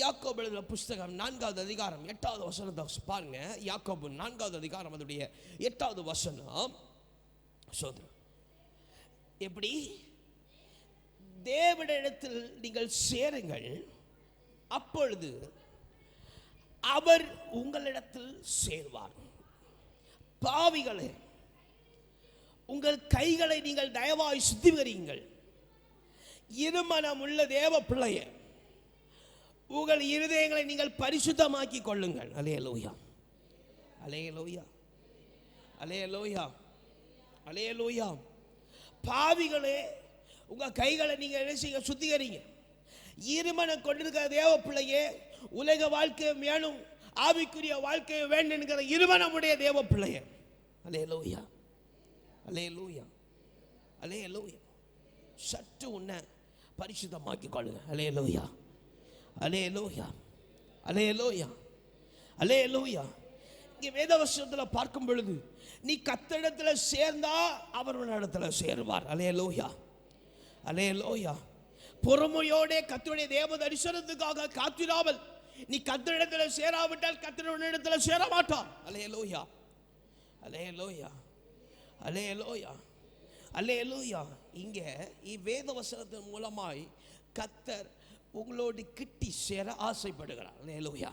யாக்கோபு எழுதின புஸ்தகம் 4வது அதிகாரம் 8வது வசனத்தை பாருங்க. யாக்கோபு 4வது அதிகாரம் அதனுடைய 8வது வசனம். சோதரன், எப்படி தேவனிடத்தில் நீங்கள் சேருங்கள், அப்பொழுது அவர் உங்களிடத்தில் சேர்வார். பாவிகளே, உங்கள் கைகளை நீங்கள் தயவாய் சுத்திகரியுங்கள். இருமனம் உள்ள தேவ பிள்ளையே, உங்கள் இருதயங்களை நீங்கள் பரிசுத்தமாக்கி கொள்ளுங்கள். அல்லேலூயா, அல்லேலூயா, அல்லேலூயா, அல்லேலூயா. பாவிகளே, உங்க கைகளை நீங்க என்ன செய்ய? சுத்திகரிங்க. இருமனம் கொண்டிருக்கிற தேவ பிள்ளையே, உலக வாழ்க்கை மேலும் ஆவிக்குரிய வாழ்க்கை வேண்டும் என்கிற இருமனமுடைய தேவ பிள்ளையே, அல்லேலூயா, அல்லேலூயா, அல்லேலூயா, சற்று உன்னை பரிசுத்தமாக்கி கொள்ளுங்க. அல்லேலூயா, அல்லேலூயா, அல்லேலூயா, அல்லேலூயா. இங்கே வேதவசனத்தில் பார்க்கும் பொழுது, நீ கர்த்தரிடத்தில் சேர்ந்தா அவர் உன்னிடத்தில் சேருவார். அல்லேலூயா, அல்லேலூயா. பொறுமையோட கர்த்தருடைய தேவ தரிசனத்துக்காக காத்திராமல் நீ கர்த்தரிடத்தில் சேராவிட்டால் கர்த்தர் உன்னிடத்தில் சேர மாட்டார். அல்லேலூயா, அல்லேலூயா, அல்லேலூயா, அல்லேலூயா. இங்கே வேதவசனத்தின் மூலமாய் கர்த்தர் உங்களோடு கிட்டி சேர ஆசைப்படுகிறார். அல்லேலூயா.